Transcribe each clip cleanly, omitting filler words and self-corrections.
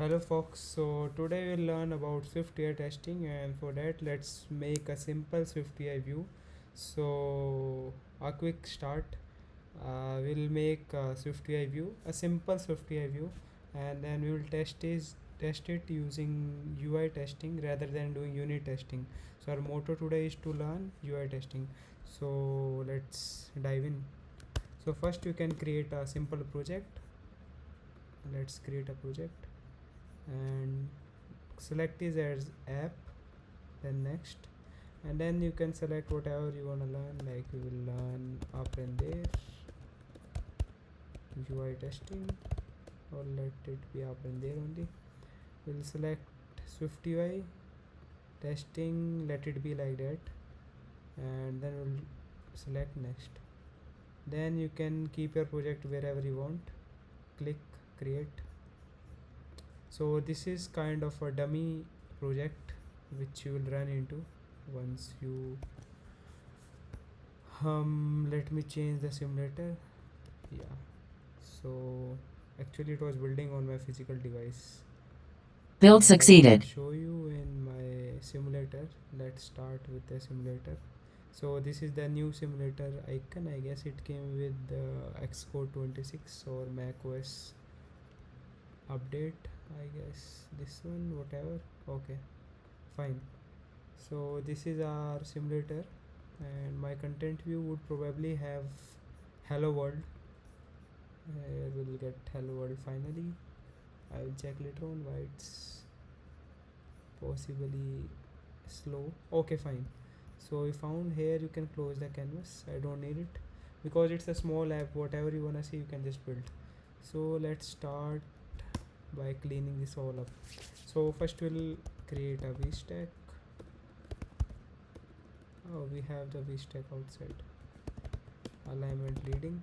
Hello folks, so today we'll learn about SwiftUI testing, and for that let's make a simple SwiftUI view. So a quick start, we'll make a SwiftUI view, a simple SwiftUI view, and then we will test it using UI testing rather than doing unit testing. So our motto today is to learn UI testing. So let's dive in. So first you can create a simple project. Let's create a project and select is as app, then next, and then you can select whatever you want to learn, like we will learn Aprender UI testing, or let it be Aprender only. We'll select Swift UI testing, let it be like that, and then we'll select next. Then you can keep your project wherever you want, click create. So this is kind of a dummy project which you will run into once you let me change the simulator. Yeah, so actually it was building on my physical device. Build I will succeeded. show you in my simulator. Let's start with the simulator. So this is the new simulator icon. I guess it came with the Xcode 26 or Mac OS update. I guess this one, whatever. Okay, fine. So this is our simulator, and my content view would probably have hello world. We'll get hello world finally. I will check later on why it's possibly slow. Okay, fine. So we found here you can close the canvas. I don't need it because it's a small app. Whatever you wanna see you can just build. So let's start by cleaning this all up. So first we'll create a VStack. Oh, we have the VStack outside. Alignment leading.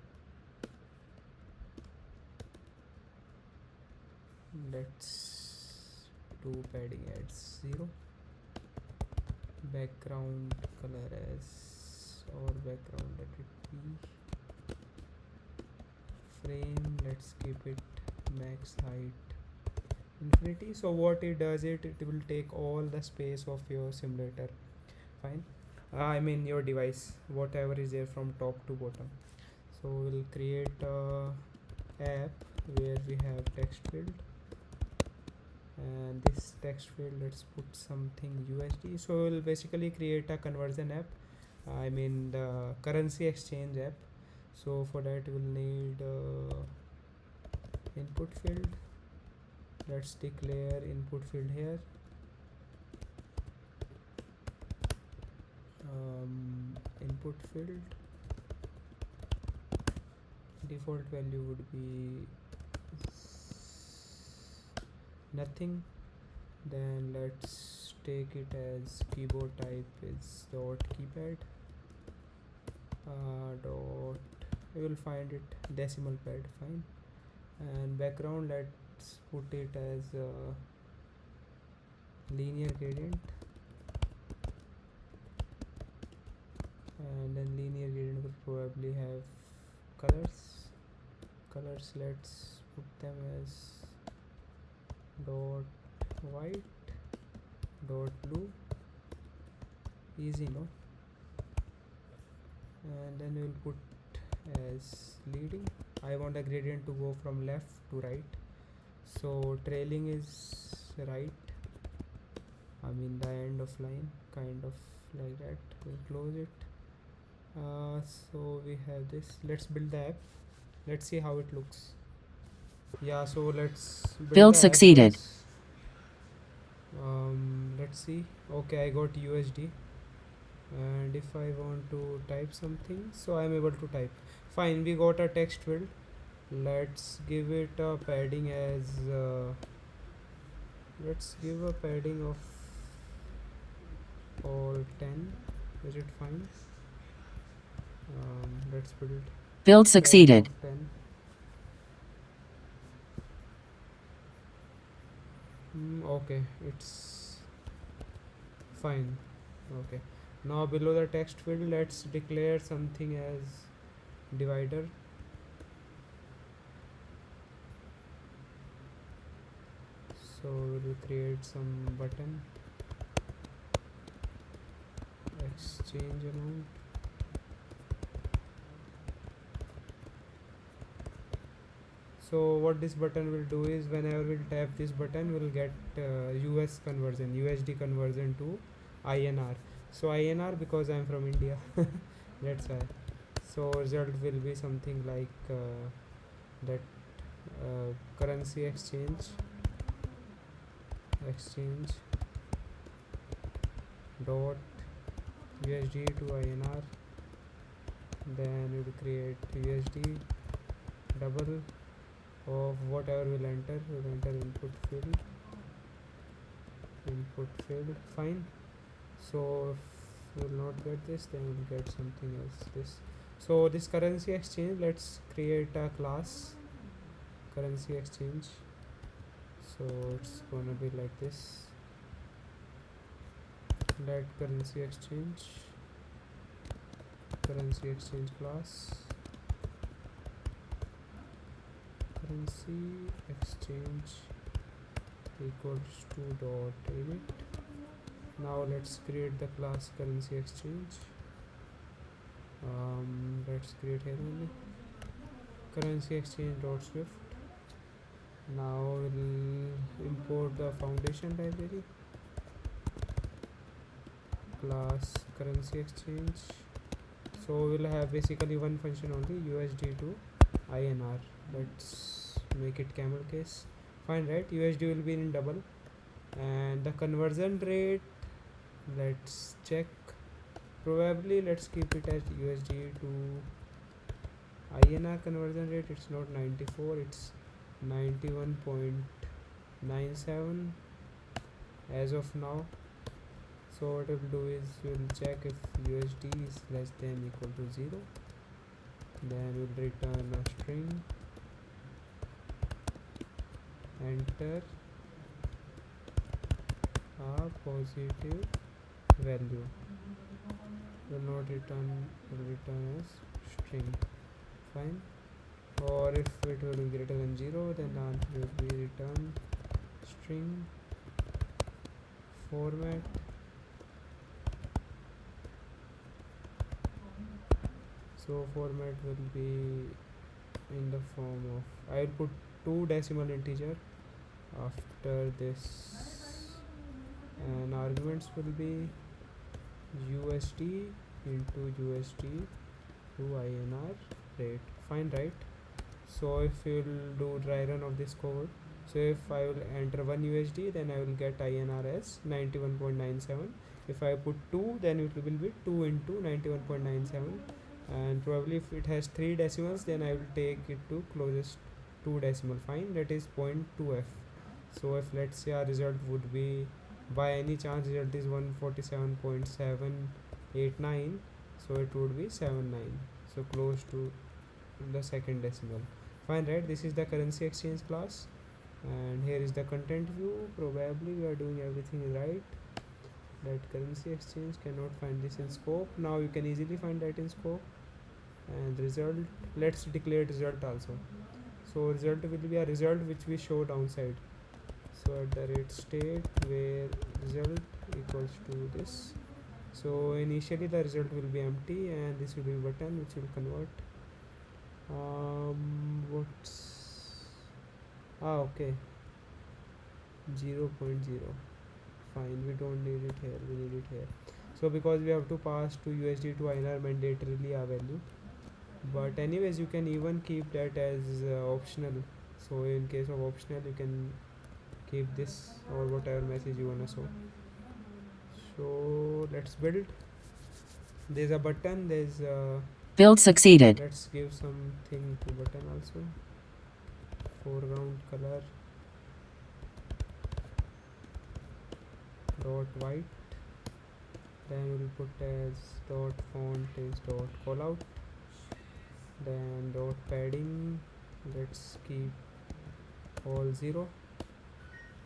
Let's do padding at 0. Background color as, or background let it be. Frame, let's keep it max height infinity. So what it does, it will take all the space of your simulator. Fine. I mean your device, whatever is there from top to bottom. So we'll create a app where we have text field, and this text field let's put something USD. So we'll basically create a conversion app, I mean the currency exchange app. So for that we'll need input field. Let's declare input field here. Input field default value would be nothing. Then let's take it as keyboard type is dot keypad, dot, you will find it decimal pad. Fine. And background, let's put it as linear gradient, and then linear gradient will probably have colors. Let's put them as dot white, dot blue. Easy, no? And then we will put as leading. I want a gradient to go from left to right, so trailing is right, I mean the end of line, kind of like that. We'll close it. So we have this. Let's build the app. Let's see how it looks. Yeah, so let's build Build the app succeeded. once. Let's see. Okay, I got USD, and if I want to type something, so I'm able to type. Fine, we got a text field. Let's give it a padding as let's give a padding of all 10. Is it fine? Let's build Build padding of succeeded. 10. Okay, it's fine. Okay, now below the text field let's declare something as divider. So we'll create some button, exchange amount. So what this button will do is whenever we'll tap this button, we'll get US conversion, USD conversion to INR. So INR because I'm from India, that's why. So result will be something like that currency exchange dot USD to INR. Then we'll create USD double of whatever we'll enter. We'll enter input field. Fine. So if we'll not get this, then we'll get something else. This. So this currency exchange, let's create a class currency exchange. So it's gonna be like this. Let currency exchange class currency exchange equals to dot init. Now let's create the class currency exchange. Let's create here only currency exchange dot swift. Now we'll import the foundation library, class currency exchange. So we'll have basically one function only, USD to INR. Let's make it camel case. Fine, right? USD will be in double, and the conversion rate, let's check. Probably let's keep it as USD to INR conversion rate. It's not 94, it's 91.97 as of now. So what we'll do is we'll check if USD is less than equal to 0, then we'll return a string, enter a positive value. Will not return, will return as string. Fine. Or if it will be greater than 0, then the answer will be return string format. So format will be in the form of, I will put 2 decimal integer after this, and arguments will be USD into USD to INR rate. Fine, right? So if you will do dry run of this code, so if I will enter 1 USD, then I will get INR as 91.97. if I put 2, then it will be 2 into 91.97, and probably if it has 3 decimals, then I will take it to closest 2 decimal. Fine, that is 0.2f. So if let's say our result would be, by any chance result is 147.789, so it would be 79, so close to the second decimal. Fine, right? This is the currency exchange class, and here is the content view. Probably we are doing everything right. That currency exchange cannot find this in scope. Now you can easily find that in scope. And result, let's declare result also. So result will be a result which we show downside. So at the rate state where result equals to this. So initially the result will be empty, and this will be button which will convert. What's okay, 0.0. Fine, we don't need it here, we need it here. So because we have to pass to USD to INR mandatorily a value, but anyways you can even keep that as optional. So in case of optional, you can keep this or whatever message you wanna show. So let's build. There's a button, there's Build succeeded. let's give something to button also. Foreground color dot white, then we'll put as dot font is dot callout, then dot padding, let's keep all 0.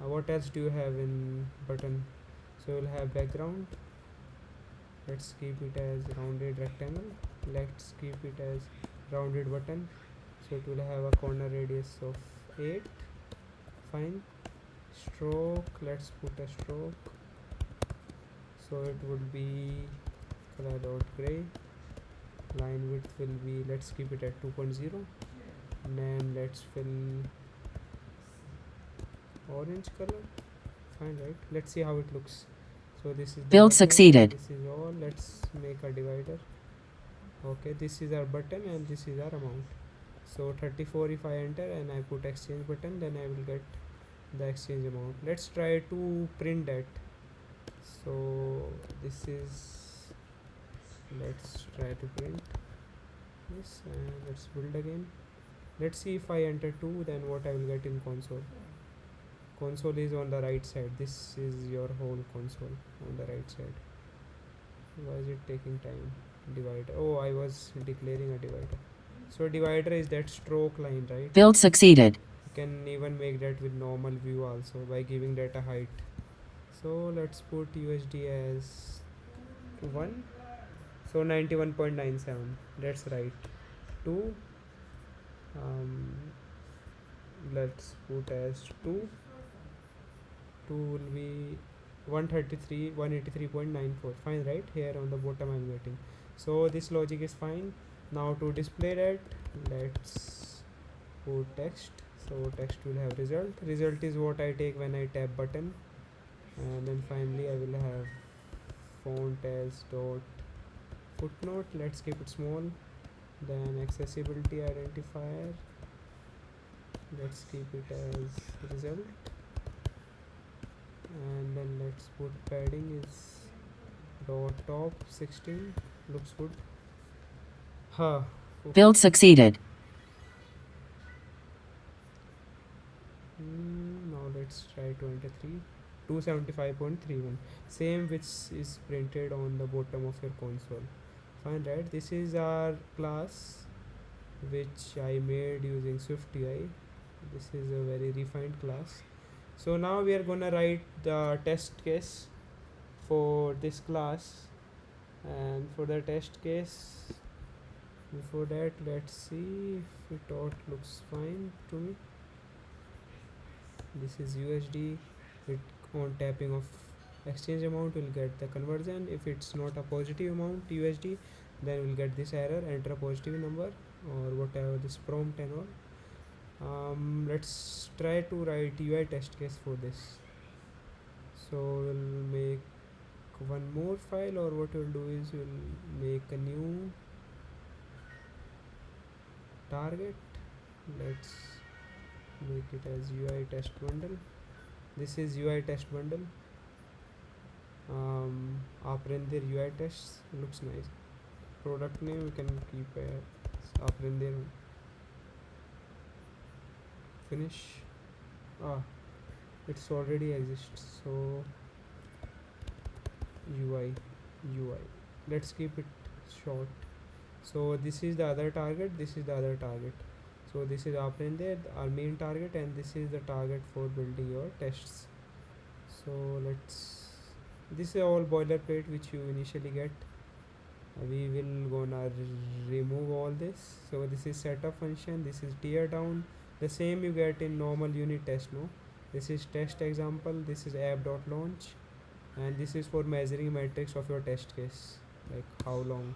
What else do you have in button? So we'll have background, let's keep it as rounded rectangle, let's keep it as rounded button, so it will have a corner radius of 8. Fine. Stroke, let's put a stroke, so it would be color dot gray. Line width will be, let's keep it at 2.0, and then let's fill orange color. Fine, right? Let's see how it looks. So this is the Build button, succeeded. this is all. Let's make a divider. Okay, this is our button and this is our amount. So 34, if I enter and I put exchange button, then I will get the exchange amount. Let's try to print that. So this is, let's try to print this, and let's build again. Let's see if I enter 2, then what I will get in console. Console is on the right side. This is your whole console on the right side. Why is it taking time? Divider, oh, I was declaring a divider. So divider is that stroke line, right? Build succeeded. You can even make that with normal view also by giving that a height. So let's put USD as 1, so 91.97, that's right. 2, let's put as 2 will be 183.94. Fine, right? Here on the bottom I'm getting. So this logic is fine. Now to display that, let's put text. So text will have result is what I take when I tap button, and then finally I will have font as dot footnote. Let's keep it small. Then accessibility identifier, let's keep it as result, and then let's put padding is dot top 16. Looks good. Build succeeded. Now let's try to enter 275.31, same which is printed on the bottom of your console. Fine, right? This is our class which I made using SwiftUI. This is a very refined class. So now we are gonna write the test case for this class, and for the test case, before that, let's see if it all looks fine to me. This is USD. It on tapping of exchange amount will get the conversion. If it's not a positive amount USD, then we'll get this error, enter a positive number or whatever this prompt and all. Let's try to write UI test case for this. So we'll make one more file, or what we'll do is we'll make a new target. Let's make it as UI test bundle. This is UI test bundle. Apprender UI tests, looks nice. Product name we can keep Apprender. Finish. It's already exists. So UI. Let's keep it short. So this is the other target, this is the other target. So this is Apprender, our main target, and this is the target for building your tests. So this is all boilerplate which you initially get. We will gonna remove all this. So this is setup function, this is tear down, the same you get in normal unit test. No, this is test example, this is app.launch, and this is for measuring metrics of your test case, like how long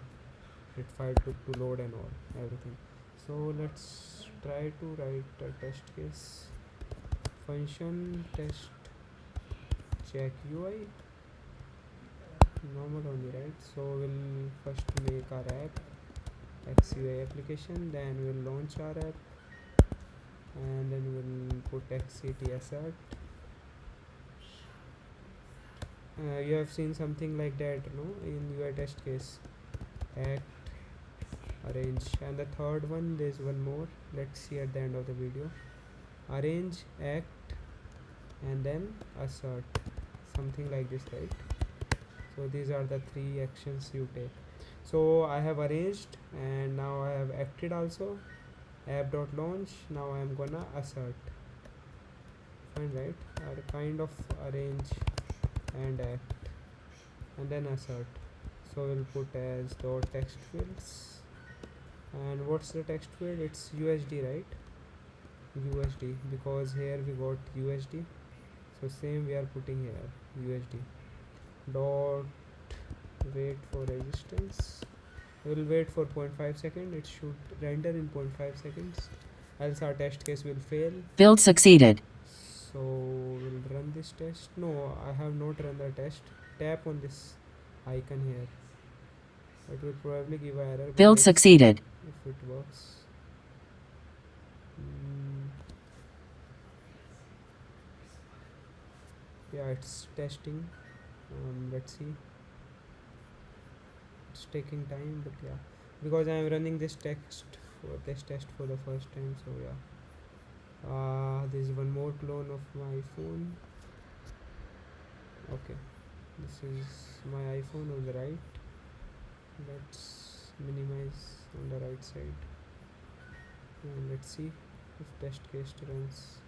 it file took to load and all everything. So let's try to write a test case function test check UI, normal only, right? So we'll first make our app XUI application, then we'll launch our app, and then we'll put XCT assert. You have seen something like that, no, in UI test case. Act, arrange, and the third one, there's one more, let's see at the end of the video. Arrange, act, and then assert, something like this, right? So these are the three actions you take. So I have arranged, and now I have acted also. App.launch, now I am gonna assert. Fine, right? Kind of arrange and act, and then assert. So we'll put as dot text fields, and what's the text field? It's USD, right? USD, because here we got USD. So same we are putting here, USD dot wait for resistance. We'll wait for 0.5 second. It should render in 0.5 seconds, else our test case will fail. Build succeeded. So we'll run this test. No, I have not run the test. Tap on this icon here. It will probably give an error, but Build let's succeeded. see if it works. Yeah, it's testing. Let's see. It's taking time, but yeah, because I am running this test for the first time. So yeah, this is one more clone of my iPhone. Okay, this is my iPhone on the right. Let's minimize on the right side, and let's see if test case runs.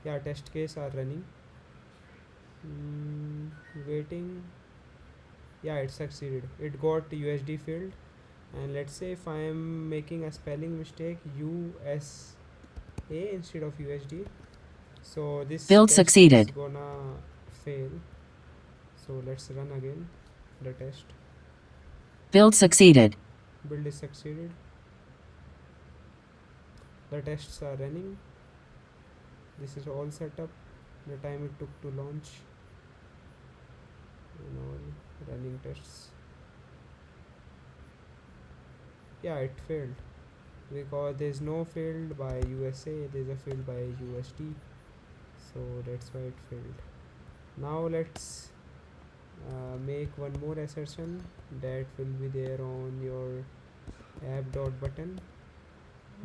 Yeah, test case are running. Waiting. Yeah, it succeeded. It got USD field. And let's say if I am making a spelling mistake, USA instead of USD, so this Build test succeeded. is gonna fail. So let's run again the test. Build succeeded. Build is succeeded. The tests are running. This is all set up. The time it took to launch and all running tests. Yeah, it failed because there's no field by USA, there's a field by USD, so that's why it failed. Now let's make one more assertion that will be there on your app dot button.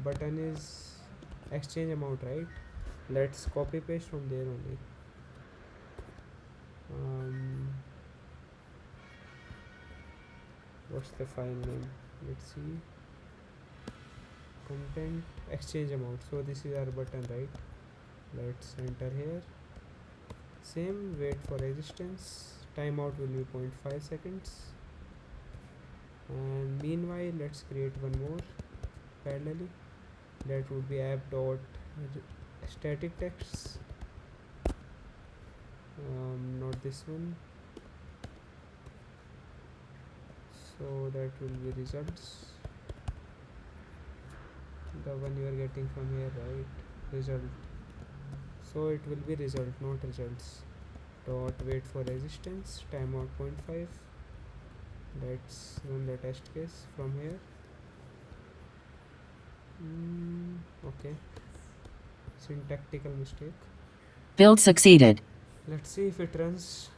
Button is exchange amount, right? Let's copy paste from there only. What's the file name? Let's see. Content exchange amount. So this is our button, right? Let's enter here. Same, wait for resistance. Timeout will be 0.5 seconds. And meanwhile, let's create one more parallelly. That would be app dot static texts. Not this one. So that will be results. The one you are getting from here, right? Result. So it will be result, not results. Dot wait for resistance. Timeout 0.5. Let's run the test case from here. Okay. Syntactical mistake. Build succeeded. Let's see if it runs.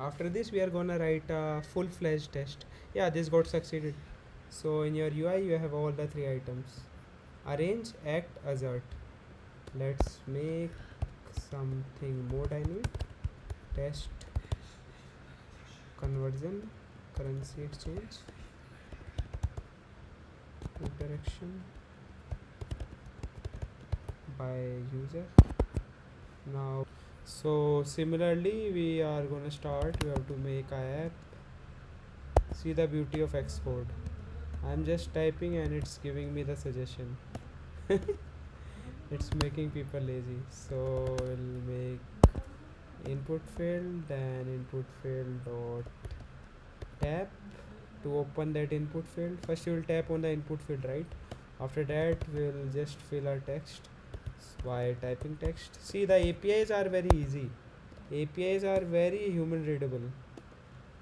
After this we are gonna write a full-fledged test. Yeah, this got succeeded. So in your UI you have all the three items: arrange, act, assert. Let's make something more dynamic. Test conversion, currency exchange, interaction by user. Now, so similarly we are gonna start. We have to make a app. See the beauty of Xcode. I'm just typing and it's giving me the suggestion. It's making people lazy. So we'll make input field, then input field dot tap to open that input field. First you will tap on the input field, right? After that we'll just fill our text by typing text. See, the APIs are very easy. APIs are very human readable.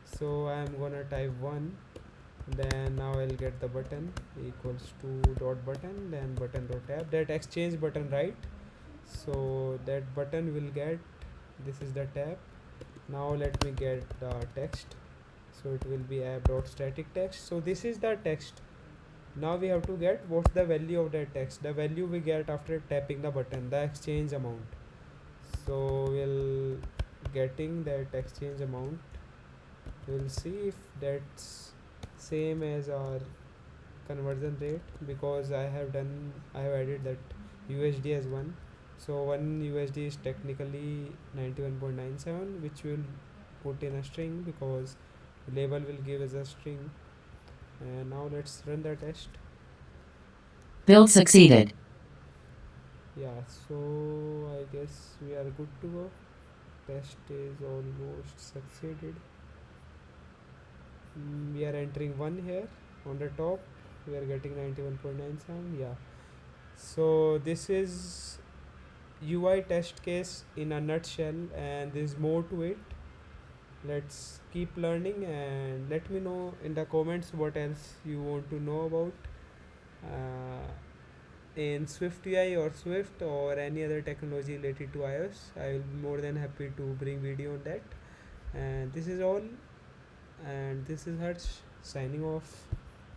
So I'm gonna type 1, then now I'll get the button equals to dot button, then button dot tap, that exchange button, right? So that button will get, this is the tab. Now let me get the text. So it will be app dot static text. So this is the text. Now we have to get what's the value of that text. The value we get after tapping the button, the exchange amount. So we'll getting that exchange amount. We'll see if that's same as our conversion rate, because I have added that USD as 1. So 1 USD is technically 91.97, which will put in a string because label will give as a string. And now let's run the test. Build succeeded. Yeah, so I guess we are good to go. Test is almost succeeded. We are entering 1 here on the top. We are getting 91.97. Yeah, so this is UI test case in a nutshell, and there's more to it. Let's keep learning, and let me know in the comments what else you want to know about uh, in SwiftUI or Swift or any other technology related to iOS. I will be more than happy to bring video on that. And this is all, and this is Harsh signing off.